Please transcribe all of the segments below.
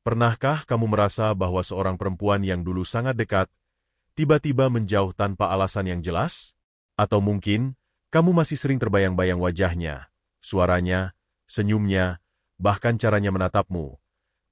Pernahkah kamu merasa bahwa seorang perempuan yang dulu sangat dekat, tiba-tiba menjauh tanpa alasan yang jelas? Atau mungkin, kamu masih sering terbayang-bayang wajahnya, suaranya, senyumnya, bahkan caranya menatapmu.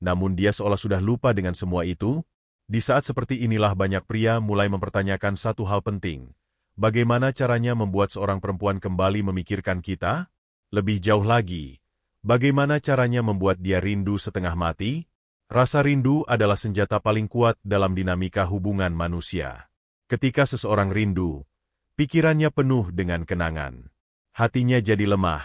Namun dia seolah sudah lupa dengan semua itu? Di saat seperti inilah banyak pria mulai mempertanyakan satu hal penting. Bagaimana caranya membuat seorang perempuan kembali memikirkan kita? Lebih jauh lagi, bagaimana caranya membuat dia rindu setengah mati? Rasa rindu adalah senjata paling kuat dalam dinamika hubungan manusia. Ketika seseorang rindu, pikirannya penuh dengan kenangan. Hatinya jadi lemah,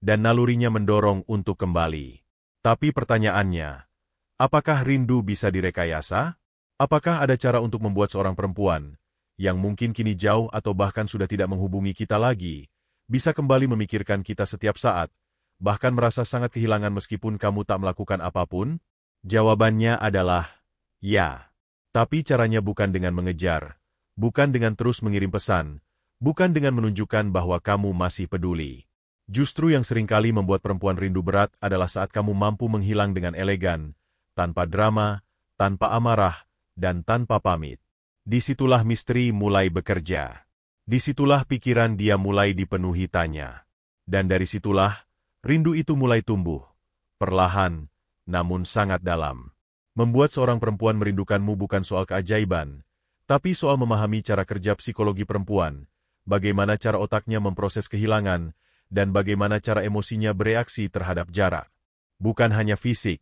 dan nalurinya mendorong untuk kembali. Tapi pertanyaannya, apakah rindu bisa direkayasa? Apakah ada cara untuk membuat seorang perempuan, yang mungkin kini jauh atau bahkan sudah tidak menghubungi kita lagi, bisa kembali memikirkan kita setiap saat, bahkan merasa sangat kehilangan meskipun kamu tak melakukan apapun? Jawabannya adalah, ya. Tapi caranya bukan dengan mengejar, bukan dengan terus mengirim pesan, bukan dengan menunjukkan bahwa kamu masih peduli. Justru yang seringkali membuat perempuan rindu berat adalah saat kamu mampu menghilang dengan elegan, tanpa drama, tanpa amarah, dan tanpa pamit. Disitulah misteri mulai bekerja. Disitulah pikiran dia mulai dipenuhi tanya. Dan dari situlah, rindu itu mulai tumbuh. Perlahan, namun sangat dalam. Membuat seorang perempuan merindukanmu bukan soal keajaiban, tapi soal memahami cara kerja psikologi perempuan, bagaimana cara otaknya memproses kehilangan, dan bagaimana cara emosinya bereaksi terhadap jarak. Bukan hanya fisik,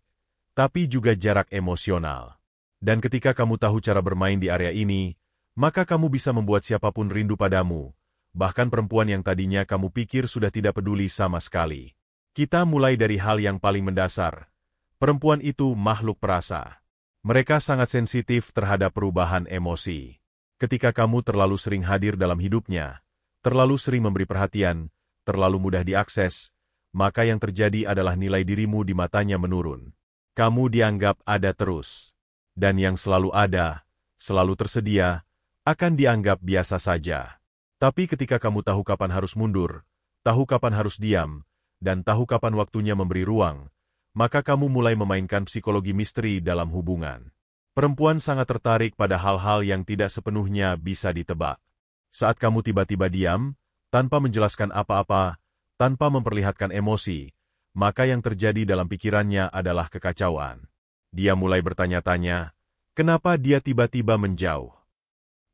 tapi juga jarak emosional. Dan ketika kamu tahu cara bermain di area ini, maka kamu bisa membuat siapapun rindu padamu, bahkan perempuan yang tadinya kamu pikir sudah tidak peduli sama sekali. Kita mulai dari hal yang paling mendasar. Perempuan itu makhluk perasa. Mereka sangat sensitif terhadap perubahan emosi. Ketika kamu terlalu sering hadir dalam hidupnya, terlalu sering memberi perhatian, terlalu mudah diakses, maka yang terjadi adalah nilai dirimu di matanya menurun. Kamu dianggap ada terus. Dan yang selalu ada, selalu tersedia, akan dianggap biasa saja. Tapi ketika kamu tahu kapan harus mundur, tahu kapan harus diam, dan tahu kapan waktunya memberi ruang, maka kamu mulai memainkan psikologi misteri dalam hubungan. Perempuan sangat tertarik pada hal-hal yang tidak sepenuhnya bisa ditebak. Saat kamu tiba-tiba diam, tanpa menjelaskan apa-apa, tanpa memperlihatkan emosi, maka yang terjadi dalam pikirannya adalah kekacauan. Dia mulai bertanya-tanya, kenapa dia tiba-tiba menjauh?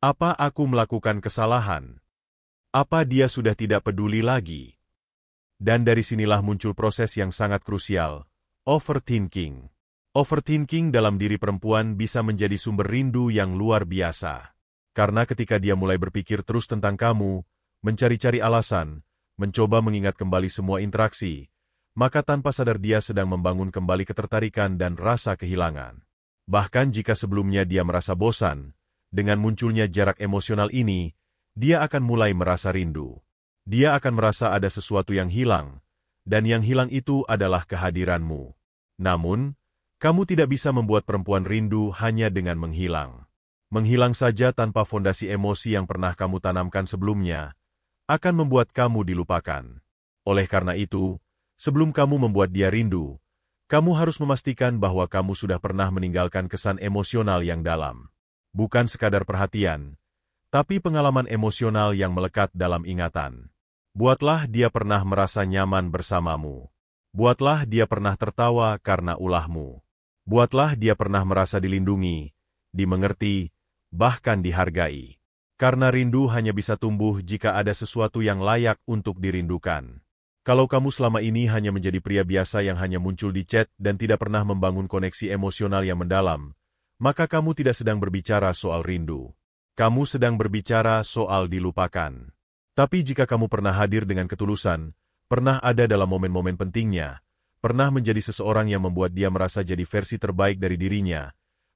Apa aku melakukan kesalahan? Apa dia sudah tidak peduli lagi? Dan dari sinilah muncul proses yang sangat krusial, overthinking. Overthinking dalam diri perempuan bisa menjadi sumber rindu yang luar biasa. Karena ketika dia mulai berpikir terus tentang kamu, mencari-cari alasan, mencoba mengingat kembali semua interaksi, maka tanpa sadar dia sedang membangun kembali ketertarikan dan rasa kehilangan. Bahkan jika sebelumnya dia merasa bosan, dengan munculnya jarak emosional ini, dia akan mulai merasa rindu. Dia akan merasa ada sesuatu yang hilang, dan yang hilang itu adalah kehadiranmu. Namun, kamu tidak bisa membuat perempuan rindu hanya dengan menghilang. Menghilang saja tanpa fondasi emosi yang pernah kamu tanamkan sebelumnya, akan membuat kamu dilupakan. Oleh karena itu, sebelum kamu membuat dia rindu, kamu harus memastikan bahwa kamu sudah pernah meninggalkan kesan emosional yang dalam. Bukan sekadar perhatian, tapi pengalaman emosional yang melekat dalam ingatan. Buatlah dia pernah merasa nyaman bersamamu. Buatlah dia pernah tertawa karena ulahmu. Buatlah dia pernah merasa dilindungi, dimengerti, bahkan dihargai. Karena rindu hanya bisa tumbuh jika ada sesuatu yang layak untuk dirindukan. Kalau kamu selama ini hanya menjadi pria biasa yang hanya muncul di chat dan tidak pernah membangun koneksi emosional yang mendalam, maka kamu tidak sedang berbicara soal rindu. Kamu sedang berbicara soal dilupakan. Tapi jika kamu pernah hadir dengan ketulusan, pernah ada dalam momen-momen pentingnya, pernah menjadi seseorang yang membuat dia merasa jadi versi terbaik dari dirinya,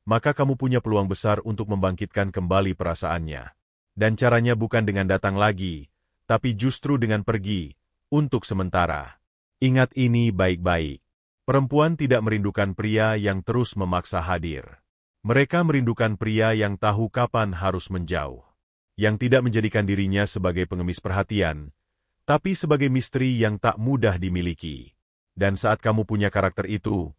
maka kamu punya peluang besar untuk membangkitkan kembali perasaannya. Dan caranya bukan dengan datang lagi, tapi justru dengan pergi, untuk sementara. Ingat ini baik-baik. Perempuan tidak merindukan pria yang terus memaksa hadir. Mereka merindukan pria yang tahu kapan harus menjauh. Yang tidak menjadikan dirinya sebagai pengemis perhatian, tapi sebagai misteri yang tak mudah dimiliki. Dan saat kamu punya karakter itu,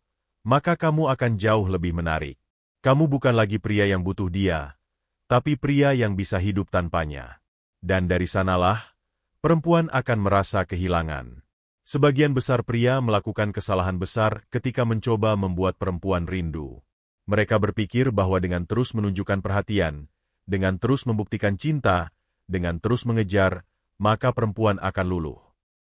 maka kamu akan jauh lebih menarik. Kamu bukan lagi pria yang butuh dia, tapi pria yang bisa hidup tanpanya. Dan dari sanalah, perempuan akan merasa kehilangan. Sebagian besar pria melakukan kesalahan besar ketika mencoba membuat perempuan rindu. Mereka berpikir bahwa dengan terus menunjukkan perhatian, dengan terus membuktikan cinta, dengan terus mengejar, maka perempuan akan luluh.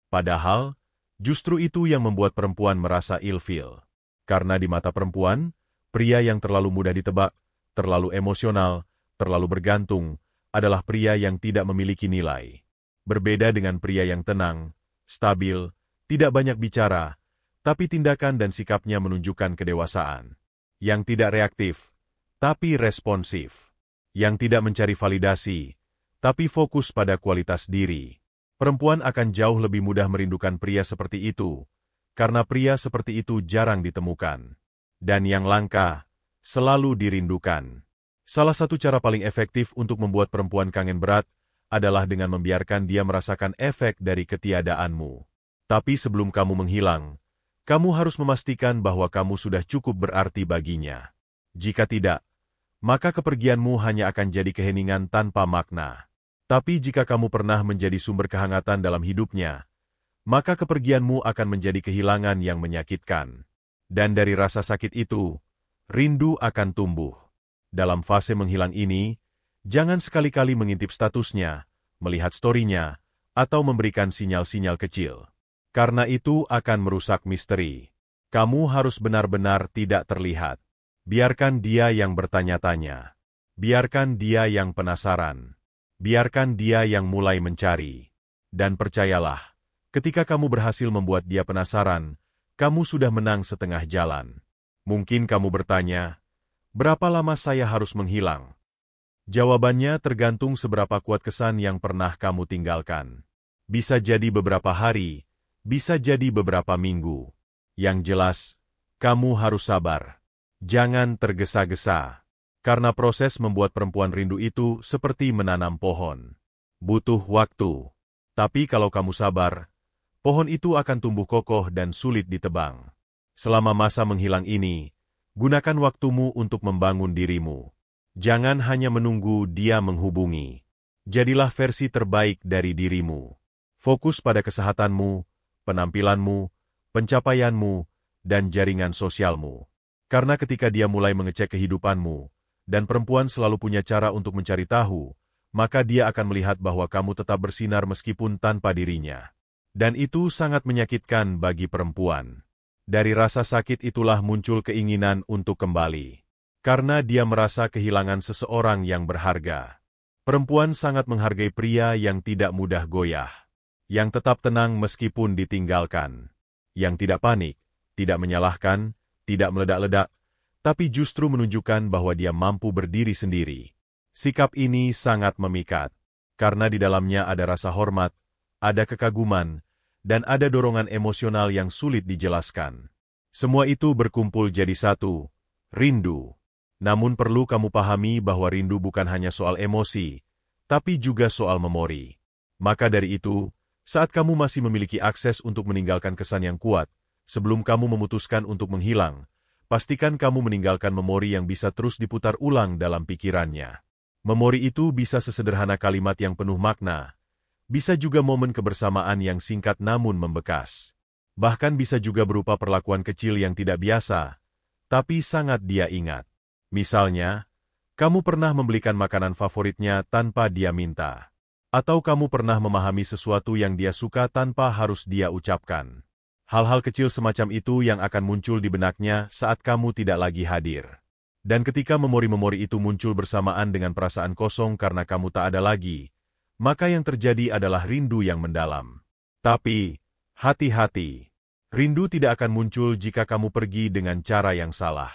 Padahal, justru itu yang membuat perempuan merasa ilfil. Karena di mata perempuan, pria yang terlalu mudah ditebak, terlalu emosional, terlalu bergantung, adalah pria yang tidak memiliki nilai. Berbeda dengan pria yang tenang, stabil, tidak banyak bicara, tapi tindakan dan sikapnya menunjukkan kedewasaan. Yang tidak reaktif, tapi responsif. Yang tidak mencari validasi, tapi fokus pada kualitas diri. Perempuan akan jauh lebih mudah merindukan pria seperti itu, karena pria seperti itu jarang ditemukan. Dan yang langka, selalu dirindukan. Salah satu cara paling efektif untuk membuat perempuan kangen berat adalah dengan membiarkan dia merasakan efek dari ketiadaanmu. Tapi sebelum kamu menghilang, kamu harus memastikan bahwa kamu sudah cukup berarti baginya. Jika tidak, maka kepergianmu hanya akan jadi keheningan tanpa makna. Tapi jika kamu pernah menjadi sumber kehangatan dalam hidupnya, maka kepergianmu akan menjadi kehilangan yang menyakitkan. Dan dari rasa sakit itu, rindu akan tumbuh. Dalam fase menghilang ini, jangan sekali-kali mengintip statusnya, melihat story-nya, atau memberikan sinyal-sinyal kecil. Karena itu akan merusak misteri. Kamu harus benar-benar tidak terlihat. Biarkan dia yang bertanya-tanya. Biarkan dia yang penasaran. Biarkan dia yang mulai mencari. Dan percayalah, ketika kamu berhasil membuat dia penasaran, kamu sudah menang setengah jalan. Mungkin kamu bertanya, berapa lama saya harus menghilang? Jawabannya tergantung seberapa kuat kesan yang pernah kamu tinggalkan. Bisa jadi beberapa hari, bisa jadi beberapa minggu. Yang jelas, kamu harus sabar. Jangan tergesa-gesa. Karena proses membuat perempuan rindu itu seperti menanam pohon. Butuh waktu. Tapi kalau kamu sabar, pohon itu akan tumbuh kokoh dan sulit ditebang. Selama masa menghilang ini, gunakan waktumu untuk membangun dirimu. Jangan hanya menunggu dia menghubungi. Jadilah versi terbaik dari dirimu. Fokus pada kesehatanmu, penampilanmu, pencapaianmu, dan jaringan sosialmu. Karena ketika dia mulai mengecek kehidupanmu, dan perempuan selalu punya cara untuk mencari tahu, maka dia akan melihat bahwa kamu tetap bersinar meskipun tanpa dirinya. Dan itu sangat menyakitkan bagi perempuan. Dari rasa sakit itulah muncul keinginan untuk kembali. Karena dia merasa kehilangan seseorang yang berharga. Perempuan sangat menghargai pria yang tidak mudah goyah. Yang tetap tenang meskipun ditinggalkan. Yang tidak panik, tidak menyalahkan, tidak meledak-ledak, tapi justru menunjukkan bahwa dia mampu berdiri sendiri. Sikap ini sangat memikat, karena di dalamnya ada rasa hormat, ada kekaguman, dan ada dorongan emosional yang sulit dijelaskan. Semua itu berkumpul jadi satu, rindu. Namun perlu kamu pahami bahwa rindu bukan hanya soal emosi, tapi juga soal memori. Maka dari itu, saat kamu masih memiliki akses untuk meninggalkan kesan yang kuat, sebelum kamu memutuskan untuk menghilang, pastikan kamu meninggalkan memori yang bisa terus diputar ulang dalam pikirannya. Memori itu bisa sesederhana kalimat yang penuh makna, bisa juga momen kebersamaan yang singkat namun membekas. Bahkan bisa juga berupa perlakuan kecil yang tidak biasa, tapi sangat dia ingat. Misalnya, kamu pernah membelikan makanan favoritnya tanpa dia minta. Atau kamu pernah memahami sesuatu yang dia suka tanpa harus dia ucapkan. Hal-hal kecil semacam itu yang akan muncul di benaknya saat kamu tidak lagi hadir. Dan ketika memori-memori itu muncul bersamaan dengan perasaan kosong karena kamu tak ada lagi, maka yang terjadi adalah rindu yang mendalam. Tapi, hati-hati. Rindu tidak akan muncul jika kamu pergi dengan cara yang salah.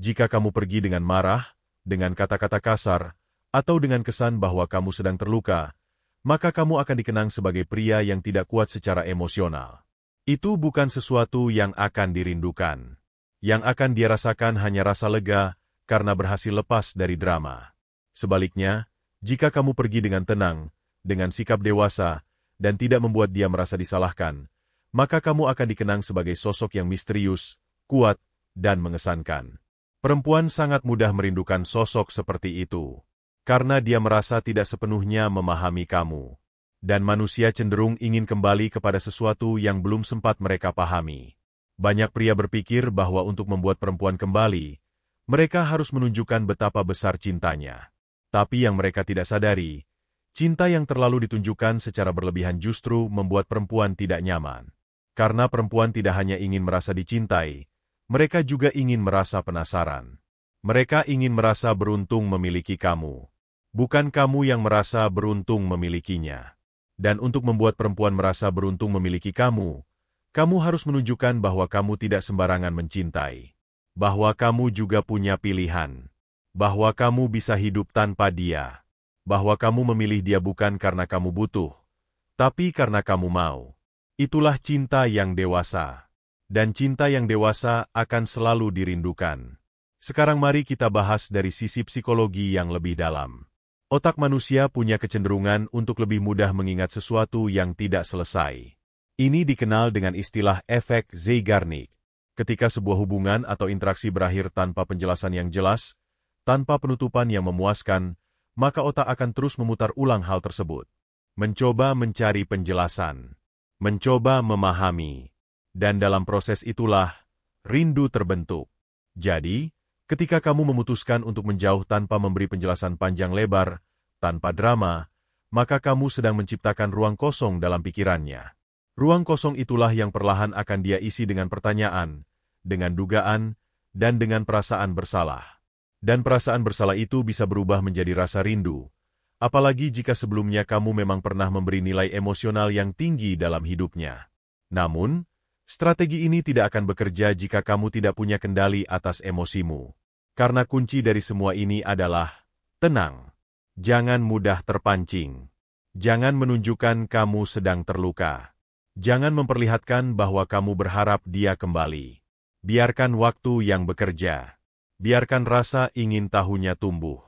Jika kamu pergi dengan marah, dengan kata-kata kasar, atau dengan kesan bahwa kamu sedang terluka, maka kamu akan dikenang sebagai pria yang tidak kuat secara emosional. Itu bukan sesuatu yang akan dirindukan. Yang akan dia rasakan hanya rasa lega karena berhasil lepas dari drama. Sebaliknya, jika kamu pergi dengan tenang, dengan sikap dewasa, dan tidak membuat dia merasa disalahkan, maka kamu akan dikenang sebagai sosok yang misterius, kuat, dan mengesankan. Perempuan sangat mudah merindukan sosok seperti itu, karena dia merasa tidak sepenuhnya memahami kamu. Dan manusia cenderung ingin kembali kepada sesuatu yang belum sempat mereka pahami. Banyak pria berpikir bahwa untuk membuat perempuan kembali, mereka harus menunjukkan betapa besar cintanya. Tapi yang mereka tidak sadari, cinta yang terlalu ditunjukkan secara berlebihan justru membuat perempuan tidak nyaman. Karena perempuan tidak hanya ingin merasa dicintai, mereka juga ingin merasa penasaran. Mereka ingin merasa beruntung memiliki kamu. Bukan kamu yang merasa beruntung memilikinya. Dan untuk membuat perempuan merasa beruntung memiliki kamu, kamu harus menunjukkan bahwa kamu tidak sembarangan mencintai. Bahwa kamu juga punya pilihan. Bahwa kamu bisa hidup tanpa dia. Bahwa kamu memilih dia bukan karena kamu butuh, tapi karena kamu mau. Itulah cinta yang dewasa. Dan cinta yang dewasa akan selalu dirindukan. Sekarang mari kita bahas dari sisi psikologi yang lebih dalam. Otak manusia punya kecenderungan untuk lebih mudah mengingat sesuatu yang tidak selesai. Ini dikenal dengan istilah efek Zeigarnik. Ketika sebuah hubungan atau interaksi berakhir tanpa penjelasan yang jelas, tanpa penutupan yang memuaskan, maka otak akan terus memutar ulang hal tersebut. Mencoba mencari penjelasan. Mencoba memahami. Dan dalam proses itulah, rindu terbentuk. Jadi, ketika kamu memutuskan untuk menjauh tanpa memberi penjelasan panjang lebar, tanpa drama, maka kamu sedang menciptakan ruang kosong dalam pikirannya. Ruang kosong itulah yang perlahan akan dia isi dengan pertanyaan, dengan dugaan, dan dengan perasaan bersalah. Dan perasaan bersalah itu bisa berubah menjadi rasa rindu, apalagi jika sebelumnya kamu memang pernah memberi nilai emosional yang tinggi dalam hidupnya. Namun, strategi ini tidak akan bekerja jika kamu tidak punya kendali atas emosimu. Karena kunci dari semua ini adalah, tenang. Jangan mudah terpancing. Jangan menunjukkan kamu sedang terluka. Jangan memperlihatkan bahwa kamu berharap dia kembali. Biarkan waktu yang bekerja. Biarkan rasa ingin tahunya tumbuh.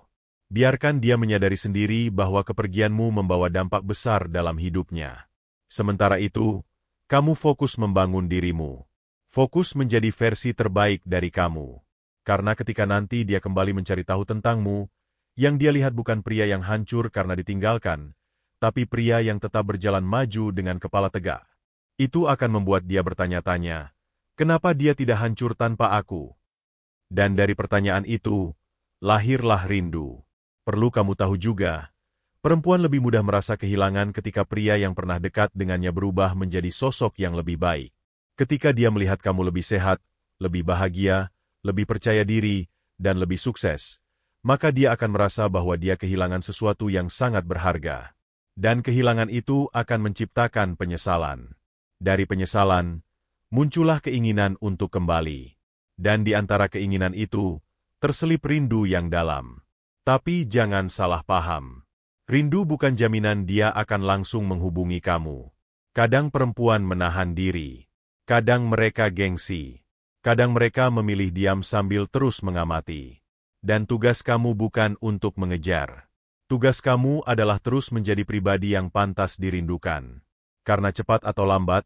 Biarkan dia menyadari sendiri bahwa kepergianmu membawa dampak besar dalam hidupnya. Sementara itu, kamu fokus membangun dirimu. Fokus menjadi versi terbaik dari kamu. Karena ketika nanti dia kembali mencari tahu tentangmu, yang dia lihat bukan pria yang hancur karena ditinggalkan, tapi pria yang tetap berjalan maju dengan kepala tegak. Itu akan membuat dia bertanya-tanya, kenapa dia tidak hancur tanpa aku? Dan dari pertanyaan itu, lahirlah rindu. Perlu kamu tahu juga, perempuan lebih mudah merasa kehilangan ketika pria yang pernah dekat dengannya berubah menjadi sosok yang lebih baik. Ketika dia melihat kamu lebih sehat, lebih bahagia, lebih percaya diri, dan lebih sukses, maka dia akan merasa bahwa dia kehilangan sesuatu yang sangat berharga. Dan kehilangan itu akan menciptakan penyesalan. Dari penyesalan, muncullah keinginan untuk kembali. Dan di antara keinginan itu, terselip rindu yang dalam. Tapi jangan salah paham. Rindu bukan jaminan dia akan langsung menghubungi kamu. Kadang perempuan menahan diri. Kadang mereka gengsi. Kadang mereka memilih diam sambil terus mengamati. Dan tugas kamu bukan untuk mengejar. Tugas kamu adalah terus menjadi pribadi yang pantas dirindukan. Karena cepat atau lambat,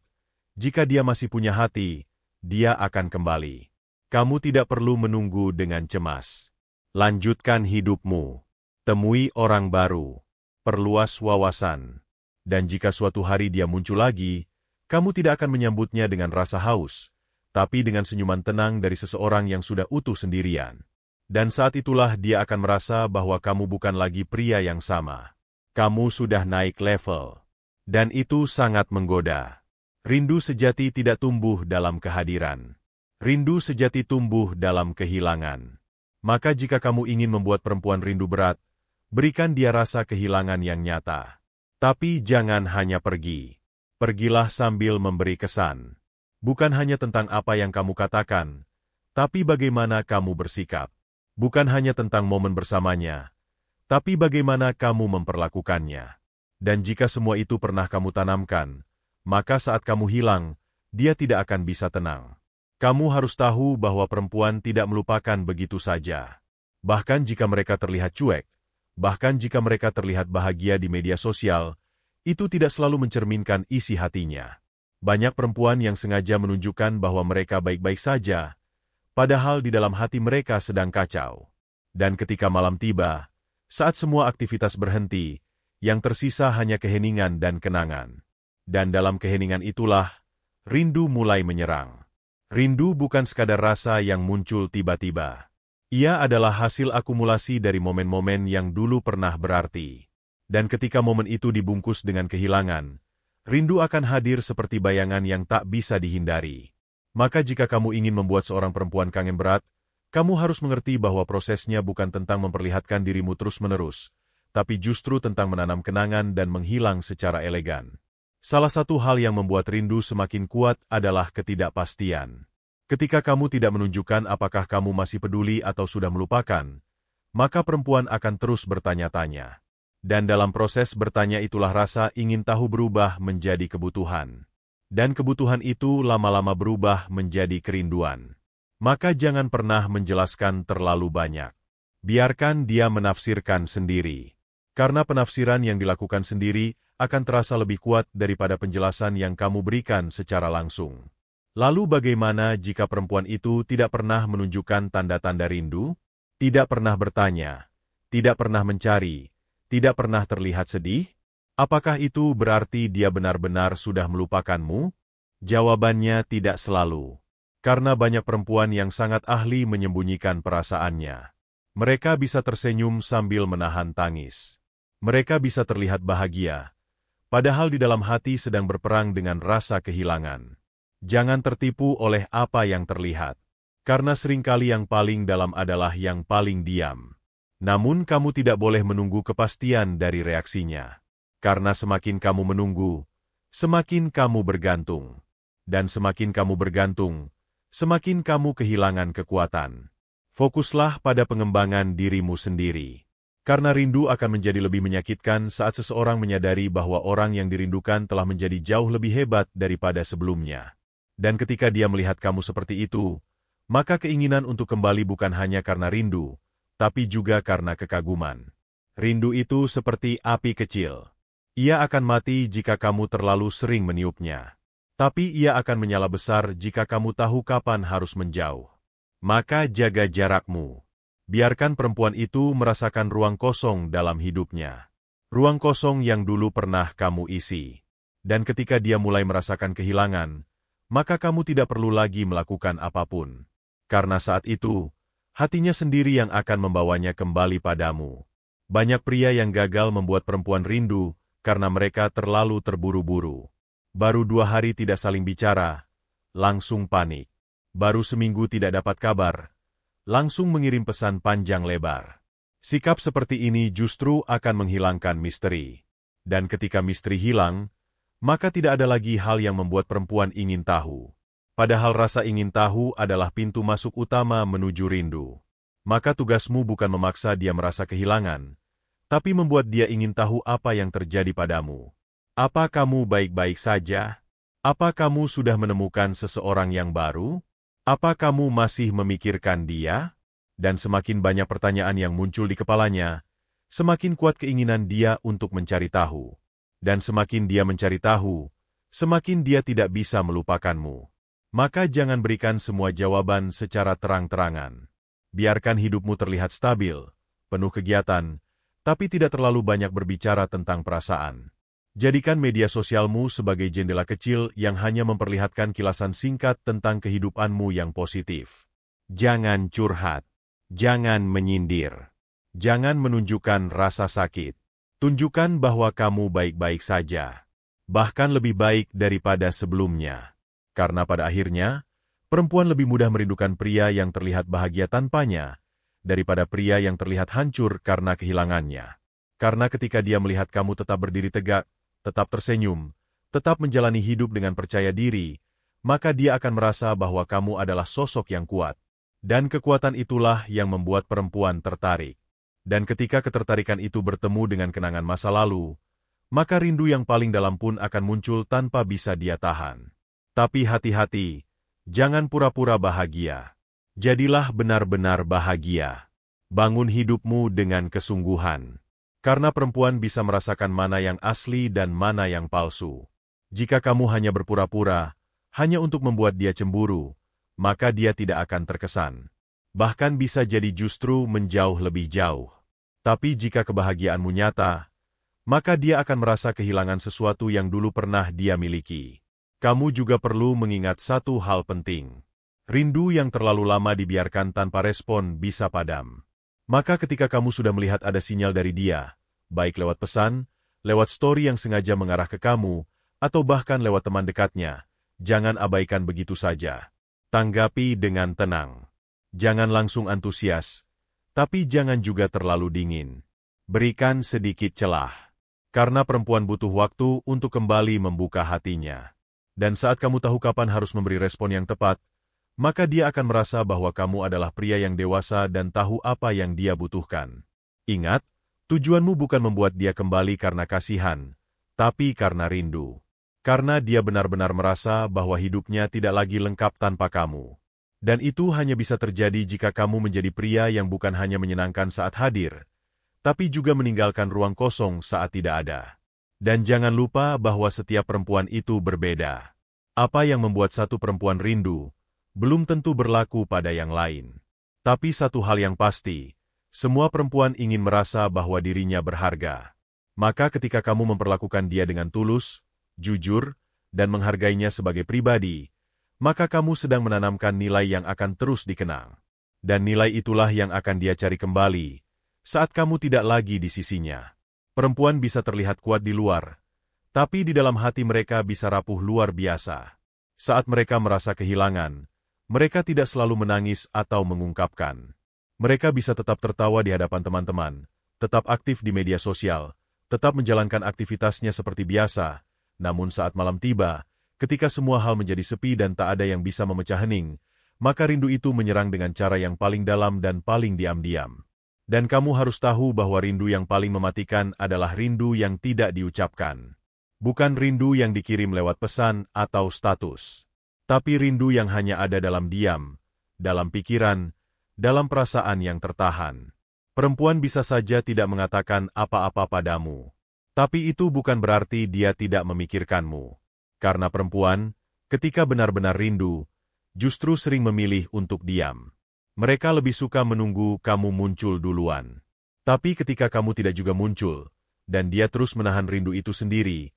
jika dia masih punya hati, dia akan kembali. Kamu tidak perlu menunggu dengan cemas. Lanjutkan hidupmu. Temui orang baru. Perluas wawasan. Dan jika suatu hari dia muncul lagi, kamu tidak akan menyambutnya dengan rasa haus, tapi dengan senyuman tenang dari seseorang yang sudah utuh sendirian. Dan saat itulah dia akan merasa bahwa kamu bukan lagi pria yang sama. Kamu sudah naik level. Dan itu sangat menggoda. Rindu sejati tidak tumbuh dalam kehadiran. Rindu sejati tumbuh dalam kehilangan. Maka jika kamu ingin membuat perempuan rindu berat, berikan dia rasa kehilangan yang nyata. Tapi jangan hanya pergi. Pergilah sambil memberi kesan. Bukan hanya tentang apa yang kamu katakan, tapi bagaimana kamu bersikap. Bukan hanya tentang momen bersamanya, tapi bagaimana kamu memperlakukannya. Dan jika semua itu pernah kamu tanamkan, maka saat kamu hilang, dia tidak akan bisa tenang. Kamu harus tahu bahwa perempuan tidak melupakan begitu saja. Bahkan jika mereka terlihat cuek, bahkan jika mereka terlihat bahagia di media sosial, itu tidak selalu mencerminkan isi hatinya. Banyak perempuan yang sengaja menunjukkan bahwa mereka baik-baik saja, padahal di dalam hati mereka sedang kacau. Dan ketika malam tiba, saat semua aktivitas berhenti, yang tersisa hanya keheningan dan kenangan. Dan dalam keheningan itulah, rindu mulai menyerang. Rindu bukan sekadar rasa yang muncul tiba-tiba. Ia adalah hasil akumulasi dari momen-momen yang dulu pernah berarti. Dan ketika momen itu dibungkus dengan kehilangan, rindu akan hadir seperti bayangan yang tak bisa dihindari. Maka jika kamu ingin membuat seorang perempuan kangen berat, kamu harus mengerti bahwa prosesnya bukan tentang memperlihatkan dirimu terus-menerus, tapi justru tentang menanam kenangan dan menghilang secara elegan. Salah satu hal yang membuat rindu semakin kuat adalah ketidakpastian. Ketika kamu tidak menunjukkan apakah kamu masih peduli atau sudah melupakan, maka perempuan akan terus bertanya-tanya. Dan dalam proses bertanya itulah rasa ingin tahu berubah menjadi kebutuhan. Dan kebutuhan itu lama-lama berubah menjadi kerinduan. Maka jangan pernah menjelaskan terlalu banyak. Biarkan dia menafsirkan sendiri. Karena penafsiran yang dilakukan sendiri akan terasa lebih kuat daripada penjelasan yang kamu berikan secara langsung. Lalu bagaimana jika perempuan itu tidak pernah menunjukkan tanda-tanda rindu? Tidak pernah bertanya, tidak pernah mencari, tidak pernah terlihat sedih? Apakah itu berarti dia benar-benar sudah melupakanmu? Jawabannya tidak selalu. Karena banyak perempuan yang sangat ahli menyembunyikan perasaannya. Mereka bisa tersenyum sambil menahan tangis. Mereka bisa terlihat bahagia, padahal di dalam hati sedang berperang dengan rasa kehilangan. Jangan tertipu oleh apa yang terlihat, karena seringkali yang paling dalam adalah yang paling diam. Namun kamu tidak boleh menunggu kepastian dari reaksinya. Karena semakin kamu menunggu, semakin kamu bergantung. Dan semakin kamu bergantung, semakin kamu kehilangan kekuatan. Fokuslah pada pengembangan dirimu sendiri. Karena rindu akan menjadi lebih menyakitkan saat seseorang menyadari bahwa orang yang dirindukan telah menjadi jauh lebih hebat daripada sebelumnya. Dan ketika dia melihat kamu seperti itu, maka keinginan untuk kembali bukan hanya karena rindu, tapi juga karena kekaguman. Rindu itu seperti api kecil. Ia akan mati jika kamu terlalu sering meniupnya. Tapi ia akan menyala besar jika kamu tahu kapan harus menjauh. Maka jaga jarakmu. Biarkan perempuan itu merasakan ruang kosong dalam hidupnya. Ruang kosong yang dulu pernah kamu isi. Dan ketika dia mulai merasakan kehilangan, maka kamu tidak perlu lagi melakukan apapun. Karena saat itu, hatinya sendiri yang akan membawanya kembali padamu. Banyak pria yang gagal membuat perempuan rindu karena mereka terlalu terburu-buru. Baru 2 hari tidak saling bicara, langsung panik. Baru seminggu tidak dapat kabar, langsung mengirim pesan panjang lebar. Sikap seperti ini justru akan menghilangkan misteri. Dan ketika misteri hilang, maka tidak ada lagi hal yang membuat perempuan ingin tahu. Padahal rasa ingin tahu adalah pintu masuk utama menuju rindu. Maka tugasmu bukan memaksa dia merasa kehilangan, tapi membuat dia ingin tahu apa yang terjadi padamu. Apa kamu baik-baik saja? Apa kamu sudah menemukan seseorang yang baru? Apa kamu masih memikirkan dia? Dan semakin banyak pertanyaan yang muncul di kepalanya, semakin kuat keinginan dia untuk mencari tahu. Dan semakin dia mencari tahu, semakin dia tidak bisa melupakanmu. Maka jangan berikan semua jawaban secara terang-terangan. Biarkan hidupmu terlihat stabil, penuh kegiatan, tapi tidak terlalu banyak berbicara tentang perasaan. Jadikan media sosialmu sebagai jendela kecil yang hanya memperlihatkan kilasan singkat tentang kehidupanmu yang positif. Jangan curhat. Jangan menyindir. Jangan menunjukkan rasa sakit. Tunjukkan bahwa kamu baik-baik saja. Bahkan lebih baik daripada sebelumnya. Karena pada akhirnya, perempuan lebih mudah merindukan pria yang terlihat bahagia tanpanya, daripada pria yang terlihat hancur karena kehilangannya. Karena ketika dia melihat kamu tetap berdiri tegak, tetap tersenyum, tetap menjalani hidup dengan percaya diri, maka dia akan merasa bahwa kamu adalah sosok yang kuat. Dan kekuatan itulah yang membuat perempuan tertarik. Dan ketika ketertarikan itu bertemu dengan kenangan masa lalu, maka rindu yang paling dalam pun akan muncul tanpa bisa dia tahan. Tapi hati-hati, jangan pura-pura bahagia. Jadilah benar-benar bahagia. Bangun hidupmu dengan kesungguhan. Karena perempuan bisa merasakan mana yang asli dan mana yang palsu. Jika kamu hanya berpura-pura, hanya untuk membuat dia cemburu, maka dia tidak akan terkesan. Bahkan bisa jadi justru menjauh lebih jauh. Tapi jika kebahagiaanmu nyata, maka dia akan merasa kehilangan sesuatu yang dulu pernah dia miliki. Kamu juga perlu mengingat satu hal penting. Rindu yang terlalu lama dibiarkan tanpa respon bisa padam. Maka ketika kamu sudah melihat ada sinyal dari dia, baik lewat pesan, lewat story yang sengaja mengarah ke kamu, atau bahkan lewat teman dekatnya, jangan abaikan begitu saja. Tanggapi dengan tenang. Jangan langsung antusias, tapi jangan juga terlalu dingin. Berikan sedikit celah. Karena perempuan butuh waktu untuk kembali membuka hatinya. Dan saat kamu tahu kapan harus memberi respon yang tepat, maka dia akan merasa bahwa kamu adalah pria yang dewasa dan tahu apa yang dia butuhkan. Ingat, tujuanmu bukan membuat dia kembali karena kasihan, tapi karena rindu. Karena dia benar-benar merasa bahwa hidupnya tidak lagi lengkap tanpa kamu. Dan itu hanya bisa terjadi jika kamu menjadi pria yang bukan hanya menyenangkan saat hadir, tapi juga meninggalkan ruang kosong saat tidak ada. Dan jangan lupa bahwa setiap perempuan itu berbeda. Apa yang membuat satu perempuan rindu, belum tentu berlaku pada yang lain. Tapi satu hal yang pasti, semua perempuan ingin merasa bahwa dirinya berharga. Maka ketika kamu memperlakukan dia dengan tulus, jujur, dan menghargainya sebagai pribadi, maka kamu sedang menanamkan nilai yang akan terus dikenang. Dan nilai itulah yang akan dia cari kembali, saat kamu tidak lagi di sisinya. Perempuan bisa terlihat kuat di luar, tapi di dalam hati mereka bisa rapuh luar biasa. Saat mereka merasa kehilangan, mereka tidak selalu menangis atau mengungkapkan. Mereka bisa tetap tertawa di hadapan teman-teman, tetap aktif di media sosial, tetap menjalankan aktivitasnya seperti biasa. Namun saat malam tiba, ketika semua hal menjadi sepi dan tak ada yang bisa memecah hening, maka rindu itu menyerang dengan cara yang paling dalam dan paling diam-diam. Dan kamu harus tahu bahwa rindu yang paling mematikan adalah rindu yang tidak diucapkan. Bukan rindu yang dikirim lewat pesan atau status. Tapi rindu yang hanya ada dalam diam, dalam pikiran, dalam perasaan yang tertahan. Perempuan bisa saja tidak mengatakan apa-apa padamu. Tapi itu bukan berarti dia tidak memikirkanmu. Karena perempuan, ketika benar-benar rindu, justru sering memilih untuk diam. Mereka lebih suka menunggu kamu muncul duluan. Tapi ketika kamu tidak juga muncul, dan dia terus menahan rindu itu sendiri,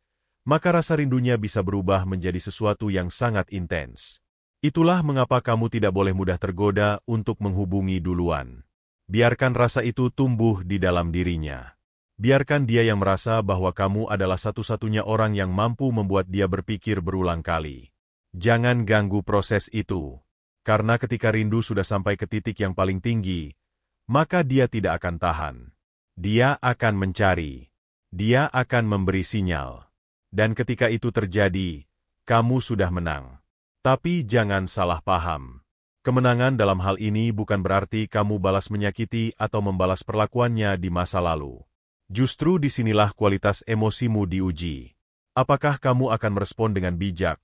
maka rasa rindunya bisa berubah menjadi sesuatu yang sangat intens. Itulah mengapa kamu tidak boleh mudah tergoda untuk menghubungi duluan. Biarkan rasa itu tumbuh di dalam dirinya. Biarkan dia yang merasa bahwa kamu adalah satu-satunya orang yang mampu membuat dia berpikir berulang kali. Jangan ganggu proses itu. Karena ketika rindu sudah sampai ke titik yang paling tinggi, maka dia tidak akan tahan. Dia akan mencari. Dia akan memberi sinyal. Dan ketika itu terjadi, kamu sudah menang. Tapi jangan salah paham. Kemenangan dalam hal ini bukan berarti kamu balas menyakiti atau membalas perlakuannya di masa lalu. Justru disinilah kualitas emosimu diuji. Apakah kamu akan merespon dengan bijak,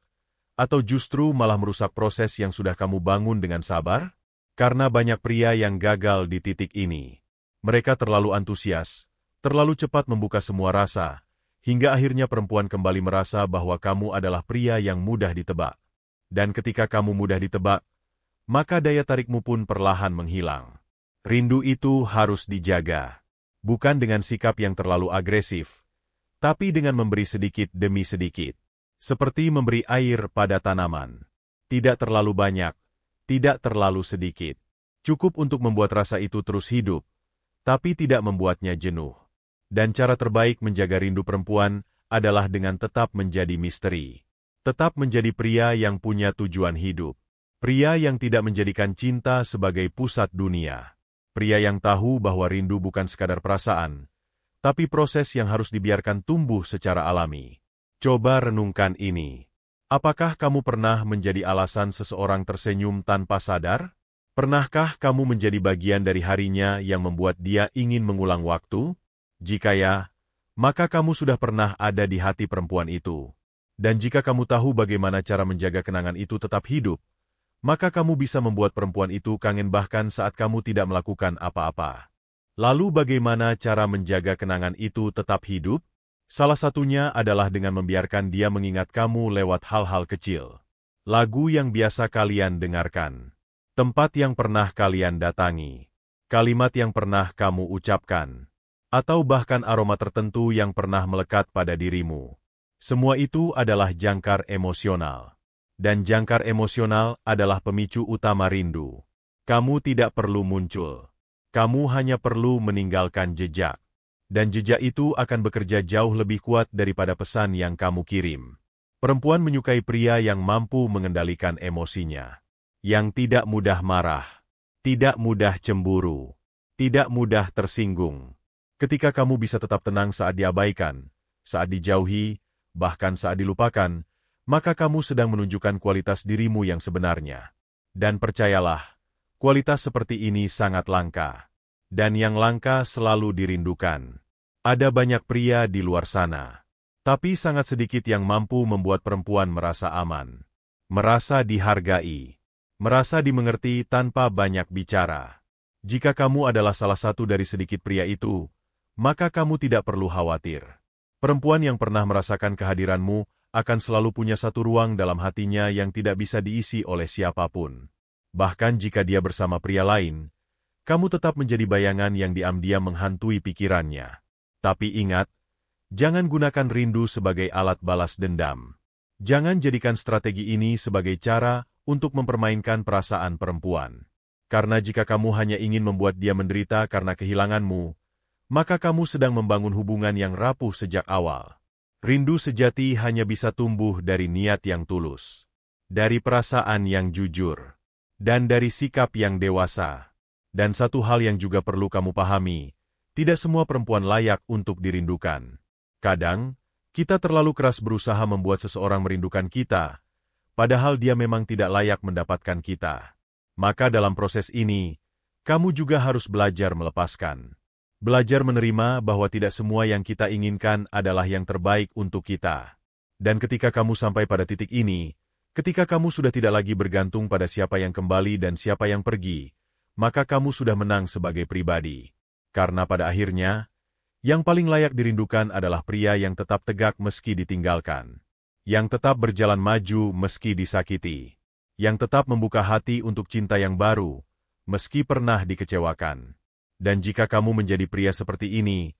atau justru malah merusak proses yang sudah kamu bangun dengan sabar? Karena banyak pria yang gagal di titik ini. Mereka terlalu antusias, terlalu cepat membuka semua rasa, hingga akhirnya perempuan kembali merasa bahwa kamu adalah pria yang mudah ditebak. Dan ketika kamu mudah ditebak, maka daya tarikmu pun perlahan menghilang. Rindu itu harus dijaga. Bukan dengan sikap yang terlalu agresif, tapi dengan memberi sedikit demi sedikit. Seperti memberi air pada tanaman. Tidak terlalu banyak, tidak terlalu sedikit. Cukup untuk membuat rasa itu terus hidup, tapi tidak membuatnya jenuh. Dan cara terbaik menjaga rindu perempuan adalah dengan tetap menjadi misteri. Tetap menjadi pria yang punya tujuan hidup. Pria yang tidak menjadikan cinta sebagai pusat dunia. Pria yang tahu bahwa rindu bukan sekadar perasaan, tapi proses yang harus dibiarkan tumbuh secara alami. Coba renungkan ini. Apakah kamu pernah menjadi alasan seseorang tersenyum tanpa sadar? Pernahkah kamu menjadi bagian dari harinya yang membuat dia ingin mengulang waktu? Jika ya, maka kamu sudah pernah ada di hati perempuan itu. Dan jika kamu tahu bagaimana cara menjaga kenangan itu tetap hidup, maka kamu bisa membuat perempuan itu kangen bahkan saat kamu tidak melakukan apa-apa. Lalu bagaimana cara menjaga kenangan itu tetap hidup? Salah satunya adalah dengan membiarkan dia mengingat kamu lewat hal-hal kecil. lagu yang biasa kalian dengarkan, tempat yang pernah kalian datangi, kalimat yang pernah kamu ucapkan, atau bahkan aroma tertentu yang pernah melekat pada dirimu. Semua itu adalah jangkar emosional. Dan jangkar emosional adalah pemicu utama rindu. Kamu tidak perlu muncul. Kamu hanya perlu meninggalkan jejak. Dan jejak itu akan bekerja jauh lebih kuat daripada pesan yang kamu kirim. Perempuan menyukai pria yang mampu mengendalikan emosinya. Yang tidak mudah marah. Tidak mudah cemburu. Tidak mudah tersinggung. Ketika kamu bisa tetap tenang saat diabaikan, saat dijauhi, bahkan saat dilupakan, maka kamu sedang menunjukkan kualitas dirimu yang sebenarnya. Dan percayalah, kualitas seperti ini sangat langka. Dan yang langka selalu dirindukan. Ada banyak pria di luar sana. Tapi sangat sedikit yang mampu membuat perempuan merasa aman. Merasa dihargai. Merasa dimengerti tanpa banyak bicara. Jika kamu adalah salah satu dari sedikit pria itu, maka kamu tidak perlu khawatir. Perempuan yang pernah merasakan kehadiranmu akan selalu punya satu ruang dalam hatinya yang tidak bisa diisi oleh siapapun. Bahkan jika dia bersama pria lain, kamu tetap menjadi bayangan yang diam-diam menghantui pikirannya. Tapi ingat, jangan gunakan rindu sebagai alat balas dendam. Jangan jadikan strategi ini sebagai cara untuk mempermainkan perasaan perempuan. Karena jika kamu hanya ingin membuat dia menderita karena kehilanganmu, maka kamu sedang membangun hubungan yang rapuh sejak awal. Rindu sejati hanya bisa tumbuh dari niat yang tulus, dari perasaan yang jujur, dan dari sikap yang dewasa. Dan satu hal yang juga perlu kamu pahami, tidak semua perempuan layak untuk dirindukan. Kadang, kita terlalu keras berusaha membuat seseorang merindukan kita, padahal dia memang tidak layak mendapatkan kita. Maka dalam proses ini, kamu juga harus belajar melepaskan. Belajar menerima bahwa tidak semua yang kita inginkan adalah yang terbaik untuk kita. Dan ketika kamu sampai pada titik ini, ketika kamu sudah tidak lagi bergantung pada siapa yang kembali dan siapa yang pergi, maka kamu sudah menang sebagai pribadi. Karena pada akhirnya, yang paling layak dirindukan adalah pria yang tetap tegak meski ditinggalkan. Yang tetap berjalan maju meski disakiti. Yang tetap membuka hati untuk cinta yang baru, meski pernah dikecewakan. Dan jika kamu menjadi pria seperti ini,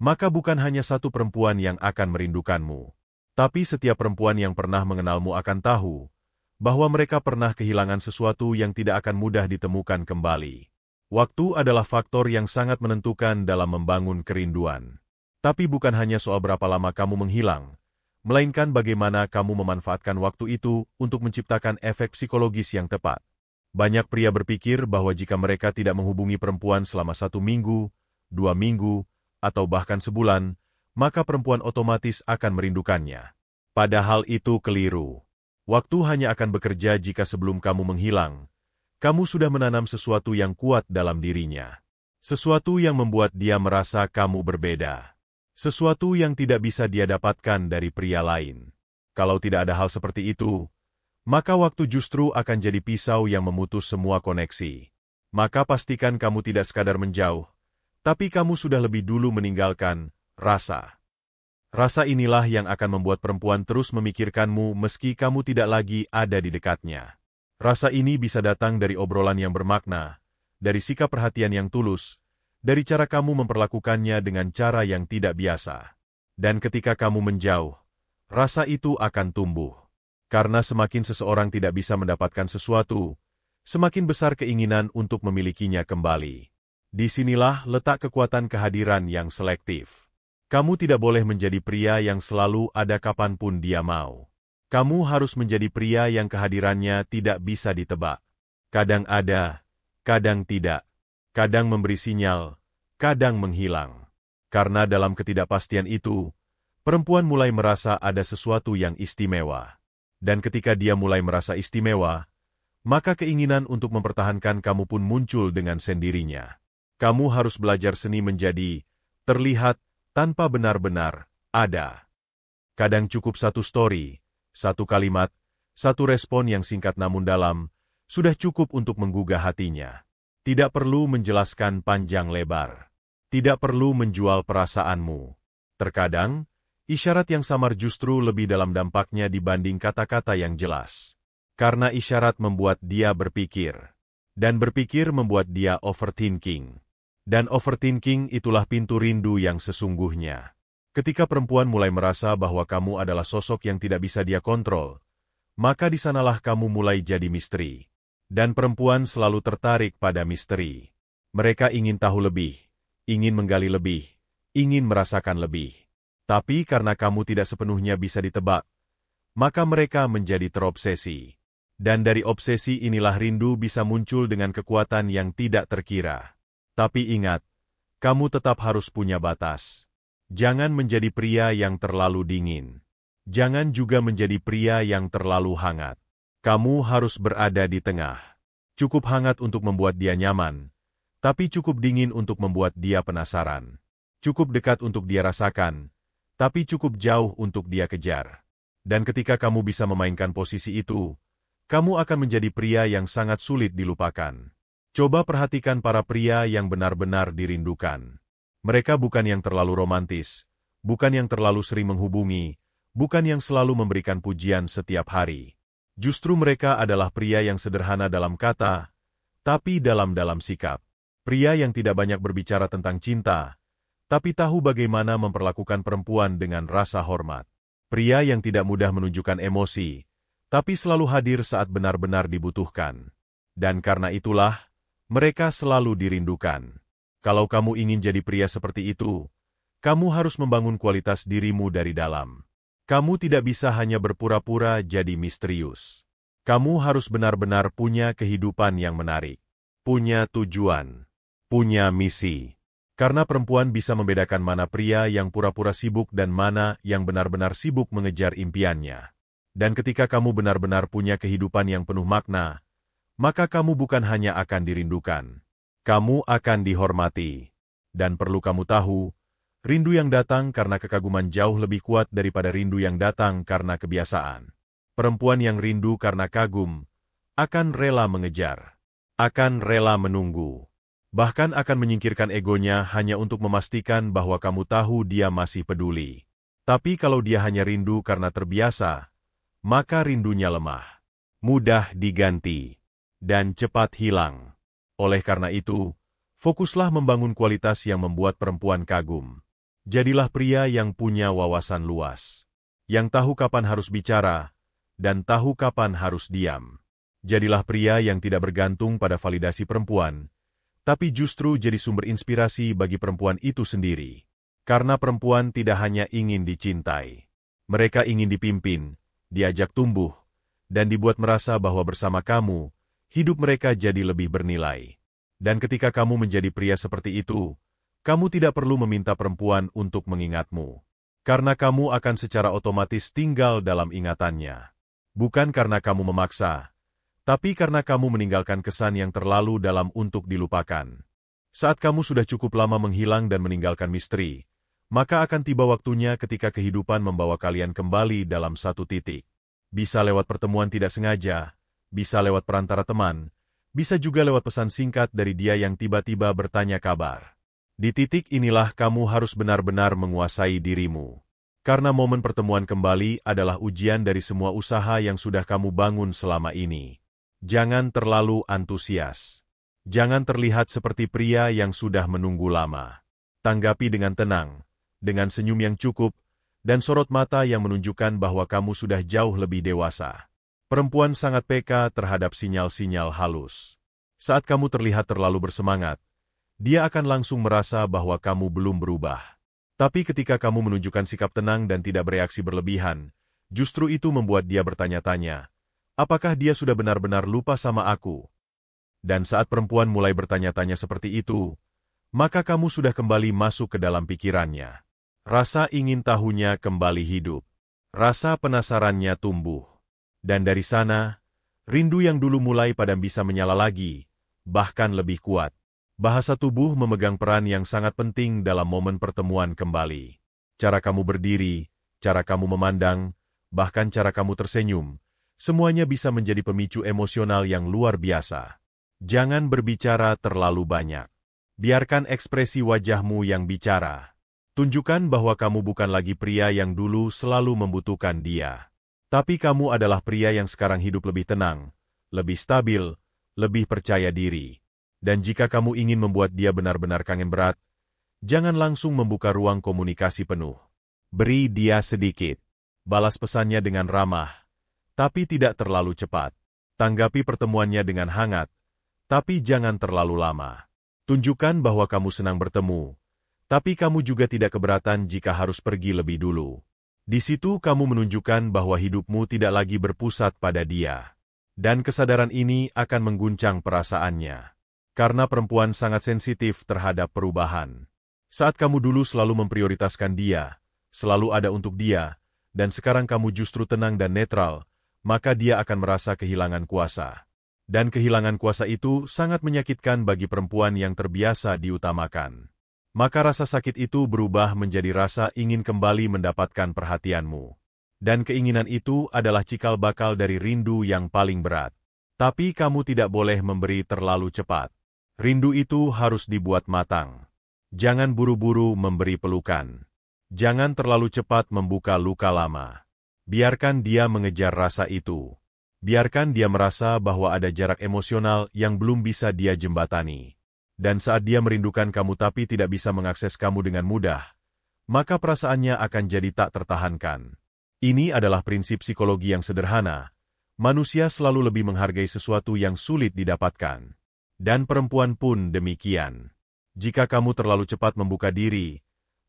maka bukan hanya satu perempuan yang akan merindukanmu. Tapi setiap perempuan yang pernah mengenalmu akan tahu bahwa mereka pernah kehilangan sesuatu yang tidak akan mudah ditemukan kembali. Waktu adalah faktor yang sangat menentukan dalam membangun kerinduan. Tapi bukan hanya soal berapa lama kamu menghilang, melainkan bagaimana kamu memanfaatkan waktu itu untuk menciptakan efek psikologis yang tepat. Banyak pria berpikir bahwa jika mereka tidak menghubungi perempuan selama 1 minggu, 2 minggu, atau bahkan sebulan, maka perempuan otomatis akan merindukannya. Padahal itu keliru. Waktu hanya akan bekerja jika sebelum kamu menghilang, kamu sudah menanam sesuatu yang kuat dalam dirinya. Sesuatu yang membuat dia merasa kamu berbeda. Sesuatu yang tidak bisa dia dapatkan dari pria lain. Kalau tidak ada hal seperti itu, maka waktu justru akan jadi pisau yang memutus semua koneksi. Maka pastikan kamu tidak sekadar menjauh, tapi kamu sudah lebih dulu meninggalkan rasa. Rasa inilah yang akan membuat perempuan terus memikirkanmu meski kamu tidak lagi ada di dekatnya. Rasa ini bisa datang dari obrolan yang bermakna, dari sikap perhatian yang tulus, dari cara kamu memperlakukannya dengan cara yang tidak biasa. Dan ketika kamu menjauh, rasa itu akan tumbuh. Karena semakin seseorang tidak bisa mendapatkan sesuatu, semakin besar keinginan untuk memilikinya kembali. Disinilah letak kekuatan kehadiran yang selektif. Kamu tidak boleh menjadi pria yang selalu ada kapanpun dia mau. Kamu harus menjadi pria yang kehadirannya tidak bisa ditebak. Kadang ada, kadang tidak. Kadang memberi sinyal, kadang menghilang. Karena dalam ketidakpastian itu, perempuan mulai merasa ada sesuatu yang istimewa. Dan ketika dia mulai merasa istimewa, maka keinginan untuk mempertahankan kamu pun muncul dengan sendirinya. Kamu harus belajar seni menjadi terlihat tanpa benar-benar ada. Kadang cukup satu story, satu kalimat, satu respon yang singkat namun dalam, sudah cukup untuk menggugah hatinya. Tidak perlu menjelaskan panjang lebar. Tidak perlu menjual perasaanmu. Terkadang, isyarat yang samar justru lebih dalam dampaknya dibanding kata-kata yang jelas. Karena isyarat membuat dia berpikir. Dan berpikir membuat dia overthinking. Dan overthinking itulah pintu rindu yang sesungguhnya. Ketika perempuan mulai merasa bahwa kamu adalah sosok yang tidak bisa dia kontrol, maka di sanalah kamu mulai jadi misteri. Dan perempuan selalu tertarik pada misteri. Mereka ingin tahu lebih, ingin menggali lebih, ingin merasakan lebih. Tapi karena kamu tidak sepenuhnya bisa ditebak, maka mereka menjadi terobsesi. Dan dari obsesi inilah rindu bisa muncul dengan kekuatan yang tidak terkira. Tapi ingat, kamu tetap harus punya batas. Jangan menjadi pria yang terlalu dingin. Jangan juga menjadi pria yang terlalu hangat. Kamu harus berada di tengah. Cukup hangat untuk membuat dia nyaman, tapi cukup dingin untuk membuat dia penasaran. Cukup dekat untuk dia rasakan, tapi cukup jauh untuk dia kejar. Dan ketika kamu bisa memainkan posisi itu, kamu akan menjadi pria yang sangat sulit dilupakan. Coba perhatikan para pria yang benar-benar dirindukan. Mereka bukan yang terlalu romantis, bukan yang terlalu sering menghubungi, bukan yang selalu memberikan pujian setiap hari. Justru mereka adalah pria yang sederhana dalam kata, tapi dalam sikap. Pria yang tidak banyak berbicara tentang cinta, tapi tahu bagaimana memperlakukan perempuan dengan rasa hormat. Pria yang tidak mudah menunjukkan emosi, tapi selalu hadir saat benar-benar dibutuhkan. Dan karena itulah, mereka selalu dirindukan. Kalau kamu ingin jadi pria seperti itu, kamu harus membangun kualitas dirimu dari dalam. Kamu tidak bisa hanya berpura-pura jadi misterius. Kamu harus benar-benar punya kehidupan yang menarik. Punya tujuan. Punya misi. Karena perempuan bisa membedakan mana pria yang pura-pura sibuk dan mana yang benar-benar sibuk mengejar impiannya. Dan ketika kamu benar-benar punya kehidupan yang penuh makna, maka kamu bukan hanya akan dirindukan. Kamu akan dihormati. Dan perlu kamu tahu, rindu yang datang karena kekaguman jauh lebih kuat daripada rindu yang datang karena kebiasaan. Perempuan yang rindu karena kagum, akan rela mengejar, akan rela menunggu, bahkan akan menyingkirkan egonya hanya untuk memastikan bahwa kamu tahu dia masih peduli. Tapi kalau dia hanya rindu karena terbiasa, maka rindunya lemah, mudah diganti, dan cepat hilang. Oleh karena itu, fokuslah membangun kualitas yang membuat perempuan kagum. Jadilah pria yang punya wawasan luas, yang tahu kapan harus bicara, dan tahu kapan harus diam. Jadilah pria yang tidak bergantung pada validasi perempuan, tapi justru jadi sumber inspirasi bagi perempuan itu sendiri. Karena perempuan tidak hanya ingin dicintai, mereka ingin dipimpin, diajak tumbuh, dan dibuat merasa bahwa bersama kamu, hidup mereka jadi lebih bernilai. Dan ketika kamu menjadi pria seperti itu, kamu tidak perlu meminta perempuan untuk mengingatmu. Karena kamu akan secara otomatis tinggal dalam ingatannya. Bukan karena kamu memaksa, tapi karena kamu meninggalkan kesan yang terlalu dalam untuk dilupakan. Saat kamu sudah cukup lama menghilang dan meninggalkan misteri, maka akan tiba waktunya ketika kehidupan membawa kalian kembali dalam satu titik. Bisa lewat pertemuan tidak sengaja, bisa lewat perantara teman, bisa juga lewat pesan singkat dari dia yang tiba-tiba bertanya kabar. Di titik inilah kamu harus benar-benar menguasai dirimu. Karena momen pertemuan kembali adalah ujian dari semua usaha yang sudah kamu bangun selama ini. Jangan terlalu antusias. Jangan terlihat seperti pria yang sudah menunggu lama. Tanggapi dengan tenang, dengan senyum yang cukup, dan sorot mata yang menunjukkan bahwa kamu sudah jauh lebih dewasa. Perempuan sangat peka terhadap sinyal-sinyal halus. Saat kamu terlihat terlalu bersemangat, dia akan langsung merasa bahwa kamu belum berubah. Tapi ketika kamu menunjukkan sikap tenang dan tidak bereaksi berlebihan, justru itu membuat dia bertanya-tanya, apakah dia sudah benar-benar lupa sama aku? Dan saat perempuan mulai bertanya-tanya seperti itu, maka kamu sudah kembali masuk ke dalam pikirannya. Rasa ingin tahunya kembali hidup. Rasa penasarannya tumbuh. Dan dari sana, rindu yang dulu mulai padam bisa menyala lagi, bahkan lebih kuat. Bahasa tubuh memegang peran yang sangat penting dalam momen pertemuan kembali. Cara kamu berdiri, cara kamu memandang, bahkan cara kamu tersenyum, semuanya bisa menjadi pemicu emosional yang luar biasa. Jangan berbicara terlalu banyak. Biarkan ekspresi wajahmu yang bicara. Tunjukkan bahwa kamu bukan lagi pria yang dulu selalu membutuhkan dia. Tapi kamu adalah pria yang sekarang hidup lebih tenang, lebih stabil, lebih percaya diri. Dan jika kamu ingin membuat dia benar-benar kangen berat, jangan langsung membuka ruang komunikasi penuh. Beri dia sedikit. Balas pesannya dengan ramah, tapi tidak terlalu cepat. Tanggapi pertemuannya dengan hangat, tapi jangan terlalu lama. Tunjukkan bahwa kamu senang bertemu, tapi kamu juga tidak keberatan jika harus pergi lebih dulu. Di situ kamu menunjukkan bahwa hidupmu tidak lagi berpusat pada dia. Dan kesadaran ini akan mengguncang perasaannya. Karena perempuan sangat sensitif terhadap perubahan. Saat kamu dulu selalu memprioritaskan dia, selalu ada untuk dia, dan sekarang kamu justru tenang dan netral, maka dia akan merasa kehilangan kuasa. Dan kehilangan kuasa itu sangat menyakitkan bagi perempuan yang terbiasa diutamakan. Maka rasa sakit itu berubah menjadi rasa ingin kembali mendapatkan perhatianmu. Dan keinginan itu adalah cikal bakal dari rindu yang paling berat. Tapi kamu tidak boleh memberi terlalu cepat. Rindu itu harus dibuat matang. Jangan buru-buru memberi pelukan. Jangan terlalu cepat membuka luka lama. Biarkan dia mengejar rasa itu. Biarkan dia merasa bahwa ada jarak emosional yang belum bisa dia jembatani. Dan saat dia merindukan kamu tapi tidak bisa mengakses kamu dengan mudah, maka perasaannya akan jadi tak tertahankan. Ini adalah prinsip psikologi yang sederhana. Manusia selalu lebih menghargai sesuatu yang sulit didapatkan. Dan perempuan pun demikian. Jika kamu terlalu cepat membuka diri,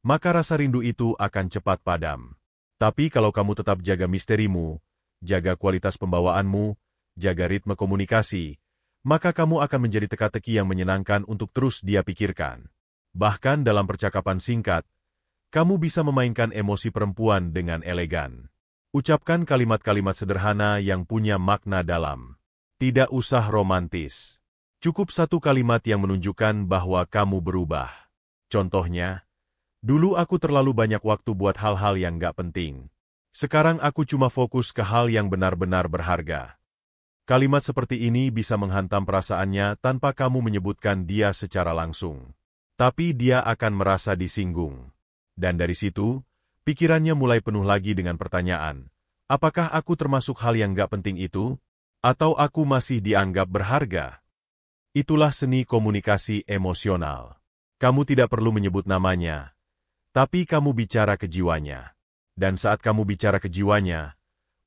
maka rasa rindu itu akan cepat padam. Tapi kalau kamu tetap jaga misterimu, jaga kualitas pembawaanmu, jaga ritme komunikasi, maka kamu akan menjadi teka-teki yang menyenangkan untuk terus dia pikirkan. Bahkan dalam percakapan singkat, kamu bisa memainkan emosi perempuan dengan elegan. Ucapkan kalimat-kalimat sederhana yang punya makna dalam. Tidak usah romantis. Cukup satu kalimat yang menunjukkan bahwa kamu berubah. Contohnya, dulu aku terlalu banyak waktu buat hal-hal yang gak penting. Sekarang aku cuma fokus ke hal yang benar-benar berharga. Kalimat seperti ini bisa menghantam perasaannya tanpa kamu menyebutkan dia secara langsung. Tapi dia akan merasa disinggung. Dan dari situ, pikirannya mulai penuh lagi dengan pertanyaan, apakah aku termasuk hal yang gak penting itu? Atau aku masih dianggap berharga? Itulah seni komunikasi emosional. Kamu tidak perlu menyebut namanya, tapi kamu bicara ke jiwanya. Dan saat kamu bicara ke jiwanya,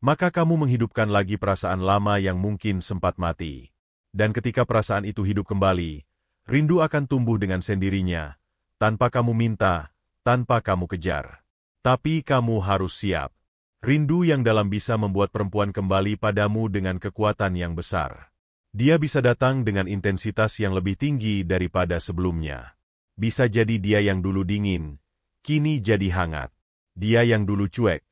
maka kamu menghidupkan lagi perasaan lama yang mungkin sempat mati. Dan ketika perasaan itu hidup kembali, rindu akan tumbuh dengan sendirinya, tanpa kamu minta, tanpa kamu kejar. Tapi kamu harus siap. Rindu yang dalam bisa membuat perempuan kembali padamu dengan kekuatan yang besar. Dia bisa datang dengan intensitas yang lebih tinggi daripada sebelumnya. Bisa jadi dia yang dulu dingin, kini jadi hangat. Dia yang dulu cuek,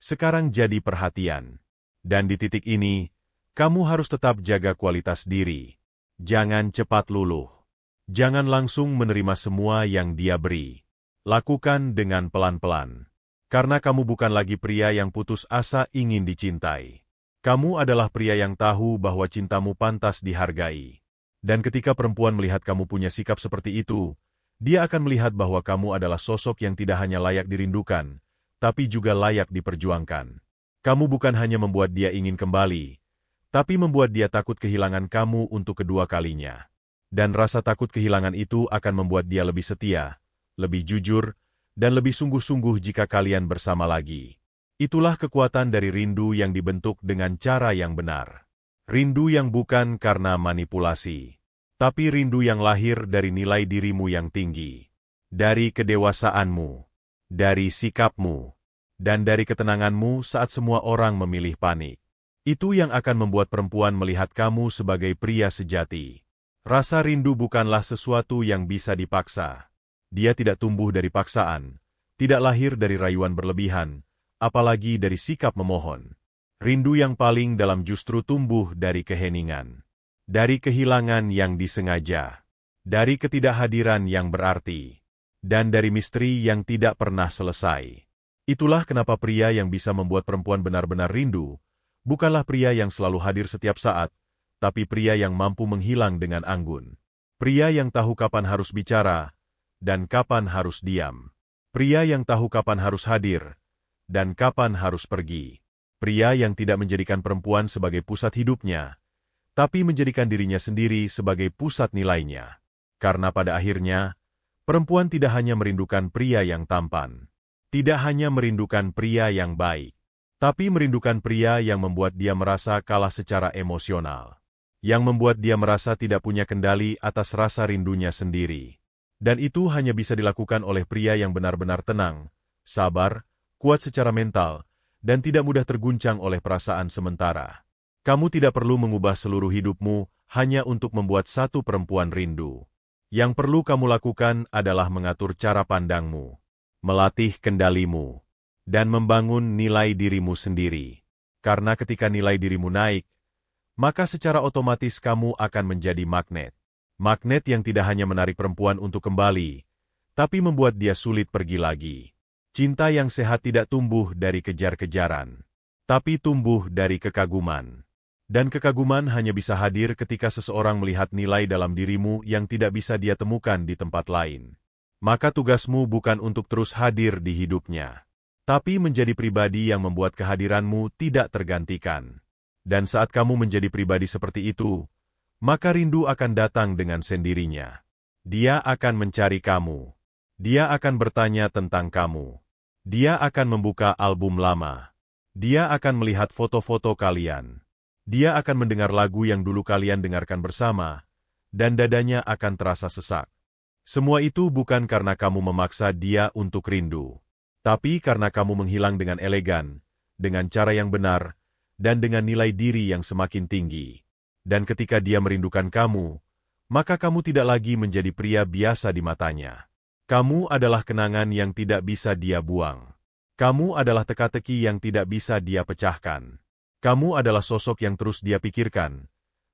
sekarang jadi perhatian. Dan di titik ini, kamu harus tetap jaga kualitas diri. Jangan cepat luluh. Jangan langsung menerima semua yang dia beri. Lakukan dengan pelan-pelan. Karena kamu bukan lagi pria yang putus asa ingin dicintai. Kamu adalah pria yang tahu bahwa cintamu pantas dihargai. Dan ketika perempuan melihat kamu punya sikap seperti itu, dia akan melihat bahwa kamu adalah sosok yang tidak hanya layak dirindukan, tapi juga layak diperjuangkan. Kamu bukan hanya membuat dia ingin kembali, tapi membuat dia takut kehilangan kamu untuk kedua kalinya. Dan rasa takut kehilangan itu akan membuat dia lebih setia, lebih jujur, dan lebih sungguh-sungguh jika kalian bersama lagi. Itulah kekuatan dari rindu yang dibentuk dengan cara yang benar. Rindu yang bukan karena manipulasi, tapi rindu yang lahir dari nilai dirimu yang tinggi, dari kedewasaanmu, dari sikapmu, dan dari ketenanganmu saat semua orang memilih panik. Itu yang akan membuat perempuan melihat kamu sebagai pria sejati. Rasa rindu bukanlah sesuatu yang bisa dipaksa. Dia tidak tumbuh dari paksaan, tidak lahir dari rayuan berlebihan, apalagi dari sikap memohon. Rindu yang paling dalam justru tumbuh dari keheningan, dari kehilangan yang disengaja, dari ketidakhadiran yang berarti, dan dari misteri yang tidak pernah selesai. Itulah kenapa pria yang bisa membuat perempuan benar-benar rindu, bukanlah pria yang selalu hadir setiap saat, tapi pria yang mampu menghilang dengan anggun. Pria yang tahu kapan harus bicara, dan kapan harus diam. Pria yang tahu kapan harus hadir, dan kapan harus pergi. Pria yang tidak menjadikan perempuan sebagai pusat hidupnya, tapi menjadikan dirinya sendiri sebagai pusat nilainya. Karena pada akhirnya, perempuan tidak hanya merindukan pria yang tampan, tidak hanya merindukan pria yang baik, tapi merindukan pria yang membuat dia merasa kalah secara emosional, yang membuat dia merasa tidak punya kendali atas rasa rindunya sendiri. Dan itu hanya bisa dilakukan oleh pria yang benar-benar tenang, sabar, kuat secara mental, dan tidak mudah terguncang oleh perasaan sementara. Kamu tidak perlu mengubah seluruh hidupmu hanya untuk membuat satu perempuan rindu. Yang perlu kamu lakukan adalah mengatur cara pandangmu, melatih kendalimu, dan membangun nilai dirimu sendiri. Karena ketika nilai dirimu naik, maka secara otomatis kamu akan menjadi magnet. Magnet yang tidak hanya menarik perempuan untuk kembali, tapi membuat dia sulit pergi lagi. Cinta yang sehat tidak tumbuh dari kejar-kejaran, tapi tumbuh dari kekaguman. Dan kekaguman hanya bisa hadir ketika seseorang melihat nilai dalam dirimu yang tidak bisa dia temukan di tempat lain. Maka tugasmu bukan untuk terus hadir di hidupnya, tapi menjadi pribadi yang membuat kehadiranmu tidak tergantikan. Dan saat kamu menjadi pribadi seperti itu, maka rindu akan datang dengan sendirinya. Dia akan mencari kamu. Dia akan bertanya tentang kamu. Dia akan membuka album lama. Dia akan melihat foto-foto kalian. Dia akan mendengar lagu yang dulu kalian dengarkan bersama, dan dadanya akan terasa sesak. Semua itu bukan karena kamu memaksa dia untuk rindu, tapi karena kamu menghilang dengan elegan, dengan cara yang benar, dan dengan nilai diri yang semakin tinggi. Dan ketika dia merindukan kamu, maka kamu tidak lagi menjadi pria biasa di matanya. Kamu adalah kenangan yang tidak bisa dia buang. Kamu adalah teka-teki yang tidak bisa dia pecahkan. Kamu adalah sosok yang terus dia pikirkan,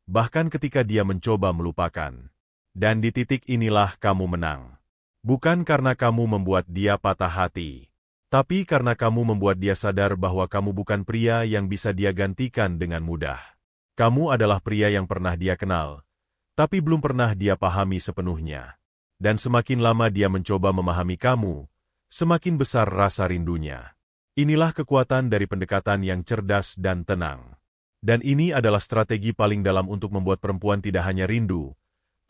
bahkan ketika dia mencoba melupakan. Dan di titik inilah kamu menang. Bukan karena kamu membuat dia patah hati, tapi karena kamu membuat dia sadar bahwa kamu bukan pria yang bisa dia gantikan dengan mudah. Kamu adalah pria yang pernah dia kenal, tapi belum pernah dia pahami sepenuhnya. Dan semakin lama dia mencoba memahami kamu, semakin besar rasa rindunya. Inilah kekuatan dari pendekatan yang cerdas dan tenang. Dan ini adalah strategi paling dalam untuk membuat perempuan tidak hanya rindu,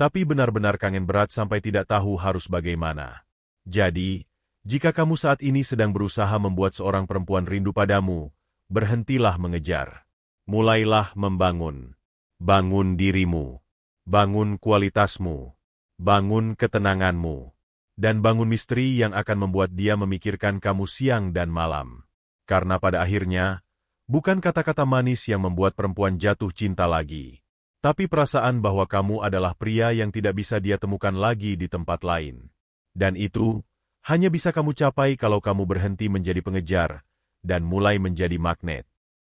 tapi benar-benar kangen berat sampai tidak tahu harus bagaimana. Jadi, jika kamu saat ini sedang berusaha membuat seorang perempuan rindu padamu, berhentilah mengejar. Mulailah membangun. Bangun dirimu. Bangun kualitasmu. Bangun ketenanganmu. Dan bangun misteri yang akan membuat dia memikirkan kamu siang dan malam. Karena pada akhirnya, bukan kata-kata manis yang membuat perempuan jatuh cinta lagi, tapi perasaan bahwa kamu adalah pria yang tidak bisa dia temukan lagi di tempat lain. Dan itu hanya bisa kamu capai kalau kamu berhenti menjadi pengejar dan mulai menjadi magnet.